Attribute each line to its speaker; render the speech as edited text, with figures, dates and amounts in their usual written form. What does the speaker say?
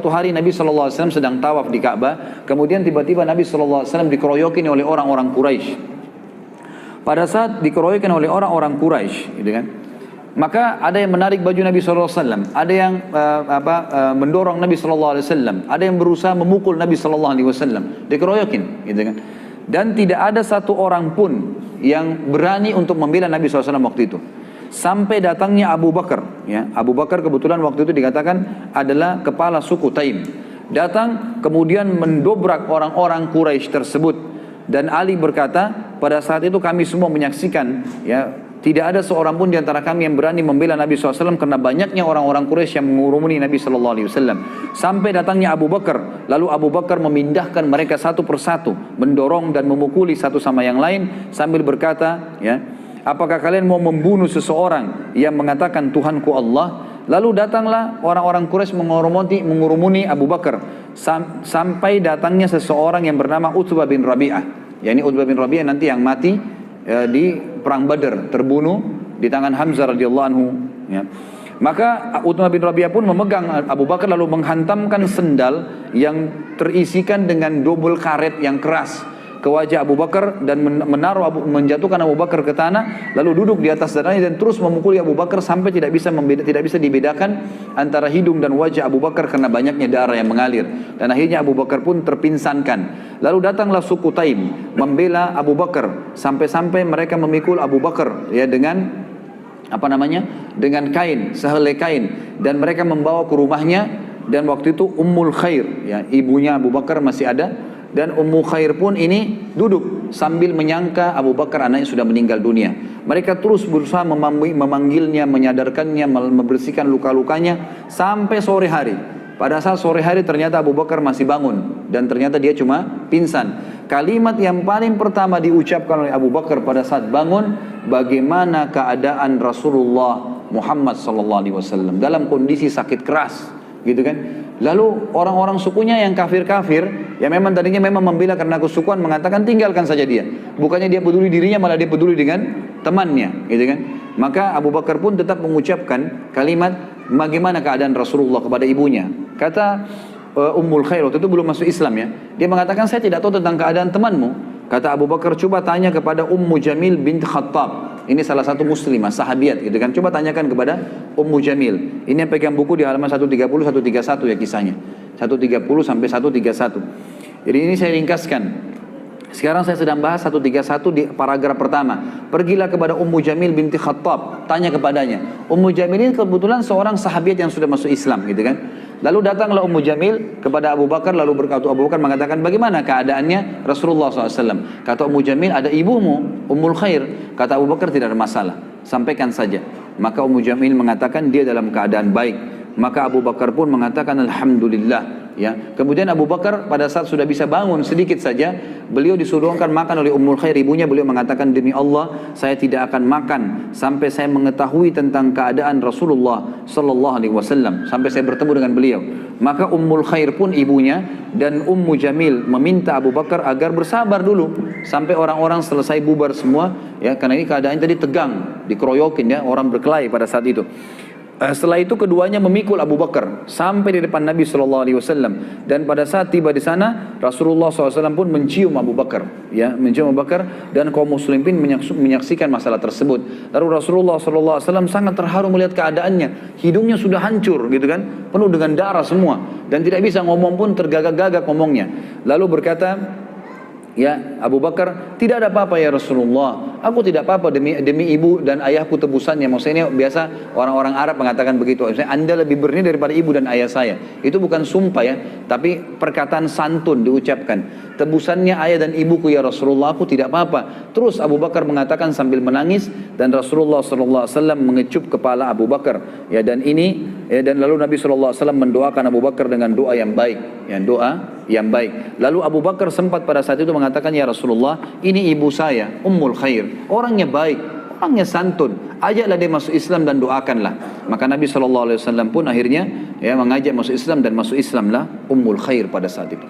Speaker 1: Suatu hari Nabi SAW sedang tawaf di Ka'bah, kemudian tiba-tiba Nabi SAW dikeroyokin oleh orang-orang Quraisy. Pada saat dikeroyokin oleh orang-orang Quraisy, gitu kan, maka ada yang menarik baju Nabi SAW, ada yang mendorong Nabi SAW, ada yang berusaha memukul Nabi SAW, dikeroyokin, gitu kan. Dan tidak ada satu orang pun yang berani untuk membela Nabi SAW waktu itu. Sampai datangnya Abu Bakar, ya. Abu Bakar kebetulan waktu itu dikatakan adalah kepala suku Taim. Datang kemudian mendobrak orang-orang Quraisy tersebut. Dan Ali berkata, pada saat itu kami semua menyaksikan, ya, tidak ada seorang pun di antara kami yang berani membela Nabi SAW karena banyaknya orang-orang Quraisy yang mengurumuni Nabi SAW. Sampai datangnya Abu Bakar, lalu Abu Bakar memindahkan mereka satu persatu, mendorong dan memukuli satu sama yang lain sambil berkata, ya, apakah kalian mau membunuh seseorang yang mengatakan Tuhanku Allah? Lalu datanglah orang-orang Quraisy mengurumuni Abu Bakar sampai datangnya seseorang yang bernama Utbah bin Rabi'ah. Ya, ini Utbah bin Rabi'ah nanti yang mati di perang Badar, terbunuh di tangan Hamzah radhiyallahu anhu. Ya. Maka Utbah bin Rabi'ah pun memegang Abu Bakar lalu menghantamkan sendal yang terisikan dengan double karet yang keras ke wajah Abu Bakar dan menjatuhkan Abu Bakar ke tanah, lalu duduk di atas dadanya dan terus memukuli Abu Bakar sampai tidak bisa dibedakan antara hidung dan wajah Abu Bakar karena banyaknya darah yang mengalir. Dan akhirnya Abu Bakar pun terpinsankan. Lalu datanglah suku Taim membela Abu Bakar sampai-sampai mereka memikul Abu Bakar, ya, dengan dengan kain, sehelai kain, dan mereka membawa ke rumahnya. Dan waktu itu Ummul Khair, ya, ibunya Abu Bakar masih ada. Dan Ummu Khair pun ini duduk sambil menyangka Abu Bakar anaknya sudah meninggal dunia. Mereka terus berusaha memanggilnya, menyadarkannya, membersihkan luka-lukanya sampai sore hari. Pada saat sore hari ternyata Abu Bakar masih bangun dan ternyata dia cuma pingsan. Kalimat yang paling pertama diucapkan oleh Abu Bakar pada saat bangun, bagaimana keadaan Rasulullah Muhammad SAW dalam kondisi sakit keras, gitu kan? Lalu orang-orang sukunya yang kafir-kafir, yang memang tadinya memang membela karena kesukuan, mengatakan tinggalkan saja dia. Bukannya dia peduli dirinya, malah dia peduli dengan temannya, gitu kan? Maka Abu Bakar pun tetap mengucapkan kalimat bagaimana keadaan Rasulullah kepada ibunya. Kata Ummul Khair, waktu itu belum masuk Islam, ya. Dia mengatakan, saya tidak tahu tentang keadaan temanmu. Kata Abu Bakar, coba tanya kepada Ummu Jamil bint Khattab. Ini salah satu muslimah, sahabiat, gitu kan. Coba tanyakan kepada Ummu Jamil. Ini yang pegang buku di halaman 130, 131 ya kisahnya. 130 sampai 131. Jadi ini saya ringkaskan. Sekarang saya sedang bahas 131 di paragraf pertama. Pergilah kepada Ummu Jamil binti Khattab, tanya kepadanya. Ummu Jamil ini kebetulan seorang sahabiat yang sudah masuk Islam, gitu kan. Lalu datanglah Ummu Jamil kepada Abu Bakar, lalu berkata, Abu Bakar mengatakan, bagaimana keadaannya Rasulullah SAW? Kata Ummu Jamil, ada ibumu, Ummul Khair. Kata Abu Bakar, tidak ada masalah, sampaikan saja. Maka Ummu Jamil mengatakan, dia dalam keadaan baik. Maka Abu Bakar pun mengatakan, Alhamdulillah. Ya. Kemudian Abu Bakar pada saat sudah bisa bangun sedikit saja, beliau disuruhkan makan oleh Ummul Khair, ibunya. Beliau mengatakan, demi Allah, saya tidak akan makan sampai saya mengetahui tentang keadaan Rasulullah Sallallahu Alaihi Wasallam, sampai saya bertemu dengan beliau. Maka Ummul Khair pun ibunya dan Ummu Jamil meminta Abu Bakar agar bersabar dulu sampai orang-orang selesai bubar semua, ya, karena ini keadaan tadi tegang, dikeroyokin, ya, orang berkelahi pada saat itu. Setelah itu keduanya memikul Abu Bakar sampai di depan Nabi SAW. Dan pada saat tiba di sana, Rasulullah SAW pun mencium Abu Bakar, ya, mencium Abu Bakar, dan kaum muslimin menyaksikan masalah tersebut. Lalu Rasulullah SAW sangat terharu melihat keadaannya. Hidungnya sudah hancur, gitu kan, penuh dengan darah semua, dan tidak bisa ngomong pun, tergagak-gagak ngomongnya. Lalu berkata, ya, Abu Bakar, tidak ada apa-apa ya Rasulullah, aku tidak apa-apa, demi ibu dan ayahku tebusannya. Maksudnya biasa orang-orang Arab mengatakan begitu, maksudnya Anda lebih bernilai daripada ibu dan ayah saya. Itu bukan sumpah, ya, tapi perkataan santun diucapkan. Tebusannya ayah dan ibuku ya Rasulullah, aku tidak apa-apa. Terus Abu Bakar mengatakan sambil menangis, dan Rasulullah SAW mengecup kepala Abu Bakar, ya, dan ini, ya, dan lalu Nabi SAW mendoakan Abu Bakar dengan doa yang baik, ya, doa yang baik. Lalu Abu Bakar sempat pada saat itu mengatakan, ya Rasulullah, ini ibu saya, Ummul Khair, orangnya baik, orangnya santun, ajaklah dia masuk Islam dan doakanlah. Maka Nabi SAW pun akhirnya, ya, mengajak masuk Islam, dan masuk Islamlah Ummul Khair pada saat itu.